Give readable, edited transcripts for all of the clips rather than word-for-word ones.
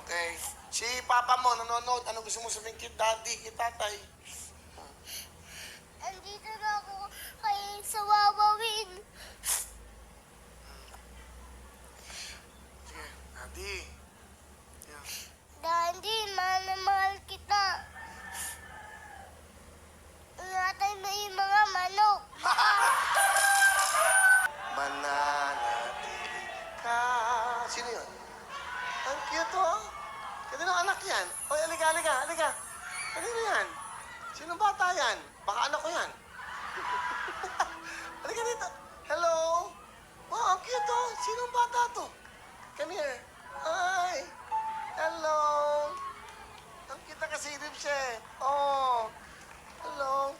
Okay. Si papa mo nanonood. Ano gusto mo sabihin kay daddy, kay tatay? Andito na ako kay sa wawawin. Sige, daddy. Yeah. Daddy, mahal na mahal kita. Ingatan mo yung mga manok. Mananatili ka. Sino yun? Ang cute, oh. Kanino anak yan? Oy, halika. Kanino yan? Sinong bata yan? Baka anak ko yan. Halika dito. Hello? Wow, ang cute, oh. Sinong bata to? Come here. Hi. Hello. Ang cute na kasilip siya, eh. Oh. Hello.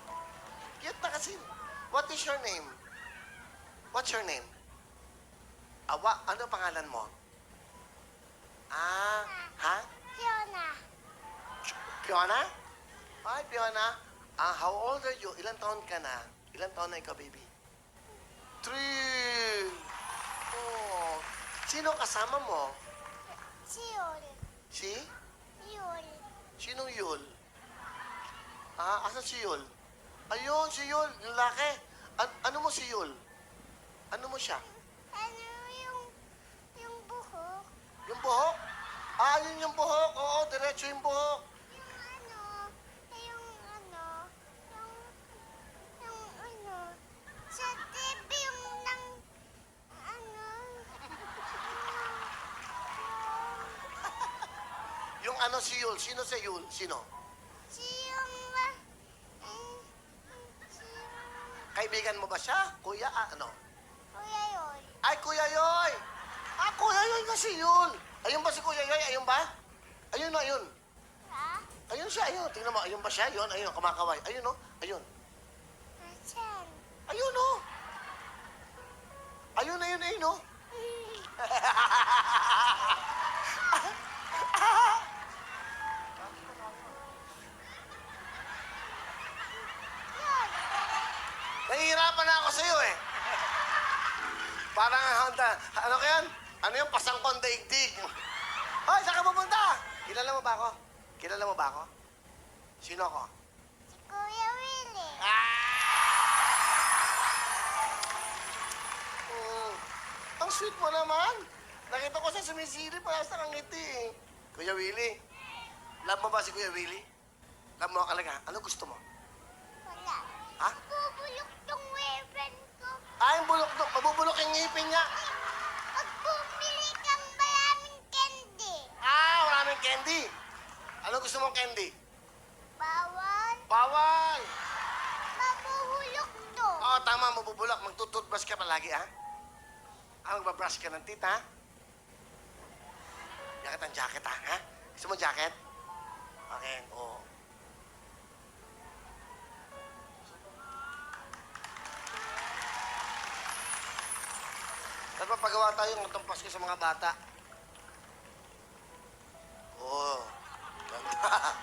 Cute na kasi. What is your name? What's your name? Ano pangalan mo? Ha? Fiona. Fiona? Hi, Fiona. How old are you? Ilan taon ka na? Ilan taon na ikaw, baby? 3. Oh. Sino kasama mo? Si Yul. Si? Yul. Sinong Yul? Asan si Yul? Ayun, si Yul. Yung laki. Ano mo si Yul? Ano mo siya? Ano yung buhok? Yung buhok? Yun yung buhok. Oo, diretso yung buhok. Sa TV yung Yung si Yul. Sino si Yul? Sino? si yung, Kaibigan mo ba siya? Kuya, ano? Kuya Yoy. Ay, Kuya Yoy! Kuya Yoy na si Yul. Ayun ba si Kuya Yoy? Ayun ba? Ayun na, ayun. Ha? Ayun siya, ayun. Tingnan mo, ayun ba siya? Ayun, ayun, kumakaway. Ayun, oh. Ayun. Asan? Ayun, oh. Ayun, ayun, oh. Nahihirapan na ako sa'yo, eh. Parang, ano ka yan? Ano yung pasangkong daigdig? Hoy, saan ka pupunta? Kilala mo ba ako? Kilala mo ba ako? Sino ako? Si Kuya Willie. Ang sweet mo naman. Nakita ko siya sumisilip, parang sa kangiti, eh. Kuya Willie. Love mo ba si Kuya Willie? Love mo talaga. Ano gusto mo? Wala. Ha? Bubulok tong weapon ko. Yung bulok doon. Mabubulok yung ngipin niya. Pag bumili kang maraming candy. Maraming candy. Ano gusto mong candy? Bawal. Bawal. Mabuhulok to. Oo, tama. Mabubulok. Magtututbrush ka palagi, ha? Magbabrush ka ng teeth, ha? Jacket ang jacket, ha? Gusto mo jacket? Okay, oo. Nagpapagawa tayo ng itong Pasko sa mga bata. Oo. Ganda.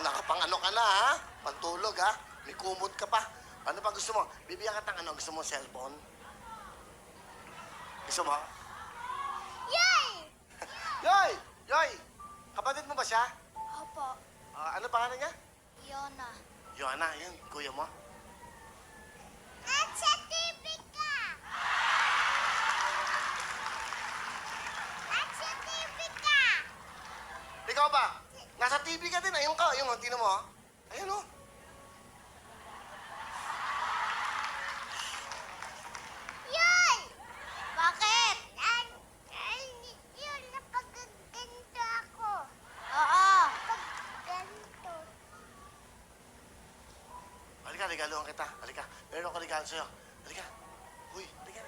Nakapang-ano ka na, ha? Pagtulog, ha? May kumot ka pa. Ano pa gusto mo? Bibigyan ka ng gusto mo cellphone? Gusto mo? Yay! Yoy! Yoy! Kapatid mo ba siya? Opo. Ano pangalan niya? Yona. Joanna, yun. Kuya mo. At sa TV ka. At sa TV ka. Ikaw ba? Nasa TV ka din. Ayun ka. Ayun, tingnan mo, ha? Ayun, oh. Yun! Bakit? Yun, napagaganto ako. Oo. Pagganto. Halika, regaluhan kita. Halika. Meron ako regalo sa'yo. Halika. Uy, halika.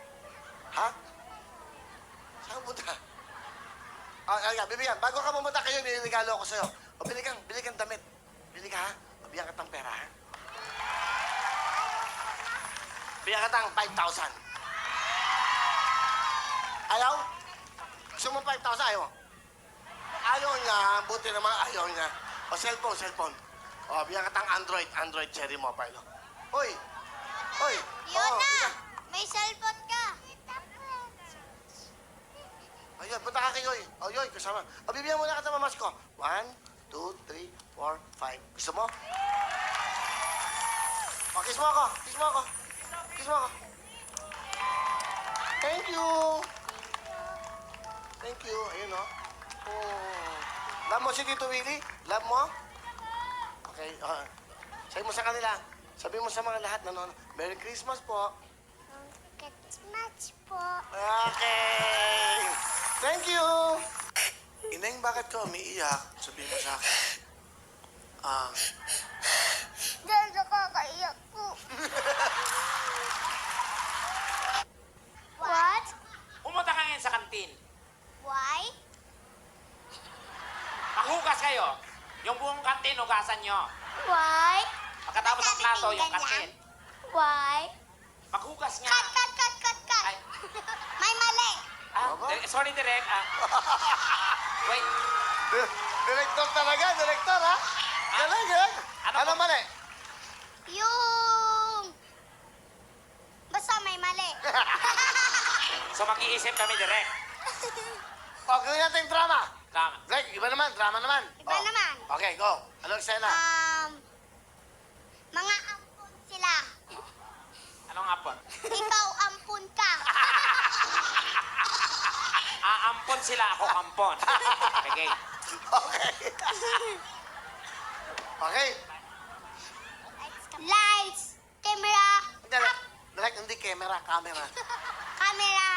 Ha? Saan ka punta? Halika, bibigyan. Bago ka pumunta kayo, may regalo ako sa'yo. O, bili kang damit. Bili ka, ha? Bibigyan ka ng pera, ha? Bibigyan ka ng 5,000. Ayaw? Gusto mo 5,000? Ayaw mo? Ayaw niya. Buti naman ayaw niya. O, cellphone. O, bibigyan ka ng Android cherry mobile. Hoy! Hoy! Yona! bigyan. May cellphone ka. Ayun, punta ka kay Yoy. O, Yoy, kasama. O, bibigyan mo na kita mamas ko. 1, 2, 3, 4, 5. Gusto mo? O, kiss mo ako. Kiss mo ako. Kiss mo ako. Thank you. Thank you. Ayun, o. Oh. Love mo si Tito Willie? Love mo? Okay. Sabi mo sa kanila. Sabi mo sa mga lahat na Merry Christmas po. Christmas po. Okay. Thank you. Ineng, bakit ka umiiyak? Sabihin mo sa akin. Dahil nakakaiyak po. What? Pumunta ka ngayon sa kantin. Why? Maghugas kayo. Yung buong kantin, hugasan nyo. Why? Pagkatapos ng plato, yung Ganyan. kantin. Why? Maghugas nga. Cut. Ay, May mali. Aba? sorry, Direk. Wait. Direktor talaga, direktor, ha? Galing, galing. Ano po? mali? Yung... Basta may mali. So, mag-iisip kami, Direk. O, gawin natin drama. Tama. Greg, iba naman, drama naman. Iba naman. Okay, go. Ano eksena? Mga ampun sila. Anong apon? Ikaw ampun ka. Aampon sila, ako kampon. Okay. Okay. Okay. Lights, camera, Direct, hindi camera, camera. camera.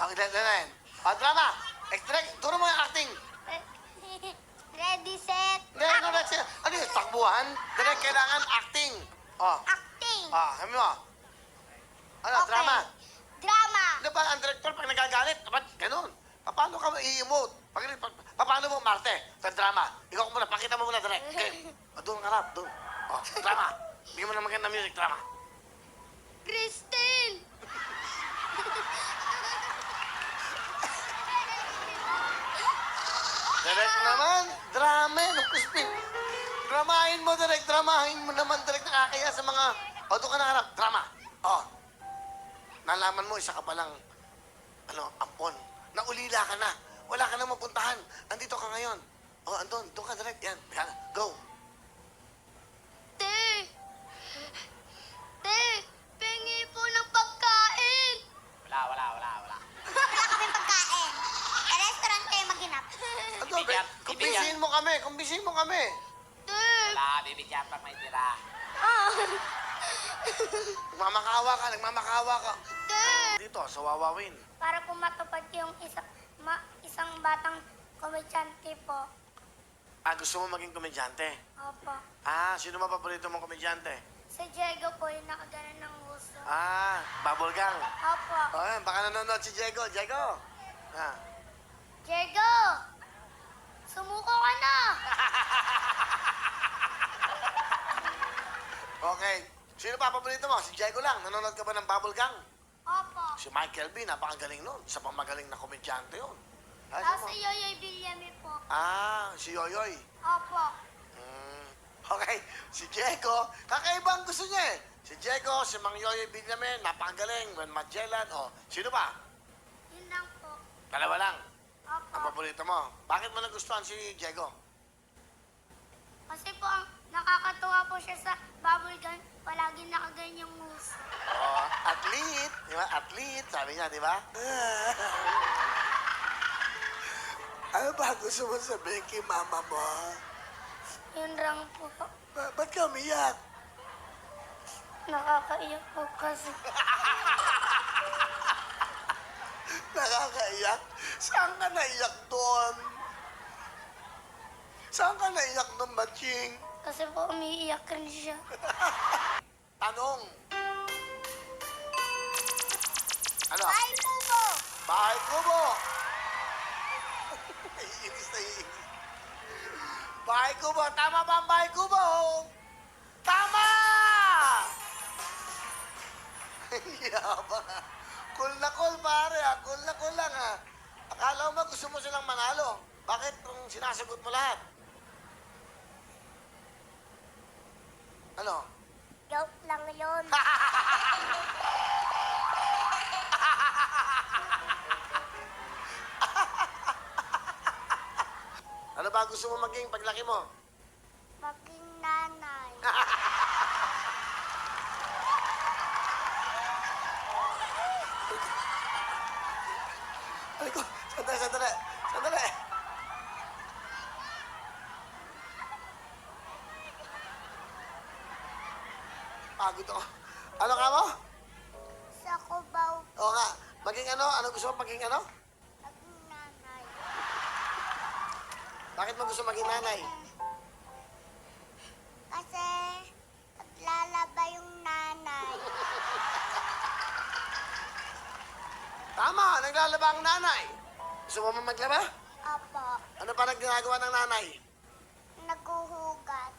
Okay, dahil. O, drama. Direct, turo mo yung acting. Ready, set, Hindi, ano yung takbuhan? Direct, kailangan acting. O, acting. kami mo. Ano, Okay. drama. Drama. Di ba, ang director pag nagagalit, dapat ganun. Paano ka i-emote? Paano mo, Marte, sa drama? Ikaw muna, pakita mo muna, direct. Okay. Doon ka rap, doon. O, drama. Bigyan mo na maganda music, drama. Christine. Direct naman, drama yan, Crispin. Dramahin mo, direct, dramahin mo naman, direct, nakakaya sa mga... O, doon ka na harap, drama. O, nalaman mo, isa ka palang, ampon. Naulila ka na. Wala ka na mapuntahan. Andito ka ngayon. O, andun, doon ka, direct, yan. Yan, go. Te. Te, pengi po ng pagkain. Wala. Wala kami pagkain. Sa restaurant kayo maghinap. Andun, Bibigyan, kumbisihin mo kami, kumbisihin mo kami. Te. Wala, bibigyan pag may tira. Nagmamakawa ka. Te. Dito, sa Wawawin. Para po matupad yung isang batang komedyante po. Gusto mo maging komedyante? Opo. Sino ba paborito mong komedyante? Si Diego po yung nakaganan ng gusto. Bubble gang. Opo. Baka nanonood si Diego. Diego. Diego! Sumuko ka na! Okay. Sino pa paborito mo? Si Diego lang. Nanonood ka ba ng Bubble Gang? Opo. Si Michael B. Napakagaling nun. Isa pang magaling na komedyante yun. Tapos si Yoyoy Villame po. Si Yoyoy. Opo. Okay. Si Diego. Kakaibang gusto niya eh. Si Diego, si Mang Yoyoy Villamen, napakagaling. Juan Magellan. Sino pa? Yun lang po. Dalawa lang. Opo. Ang paborito mo. Bakit mo nagustuhan si Diego? Kasi po, nakakatuwa po siya sa bubble gun. Palagi nakaganyang moves. Athlete. Di ba? Athlete. Sabi niya, di ba? Ano ba gusto mo sabihin kay mama mo? Yun lang po. Ba't ka umiyak? Nakakaiyak po kasi. Nakakaiyak? Saan ka naiyak doon? Saan ka naiyak doon, Matching? Kasi po umiiyak rin siya. Tanong. Ano? Ay, Kubo! Bahay kubo. Naiinis. Bahay kubo. Tama ba ang bahay kubo? Tama! Yabang ha. Cool na cool, pare ha. Cool na cool lang ha. Akala mo gusto mo silang manalo. Bakit kung sinasagot mo lahat? Ano? Joke lang yun. Ano ba gusto mo maging paglaki mo? Maging nanay. Ay ko, sandali. Pagod ako. Ano ka mo? Sa Cubao, Oo nga. Maging ano? Ano gusto mo maging ano? maging nanay. Bakit mo gusto maging nanay? Kasi naglalaba yung nanay. Tama, naglalaba ang nanay. Gusto mo maglaba? Opo, Ano pa nagginagawa ng nanay? naghuhugas.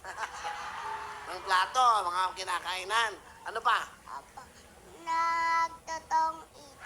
Ng plato, mga kinakainan. Ano pa? Opo, nagtotong it.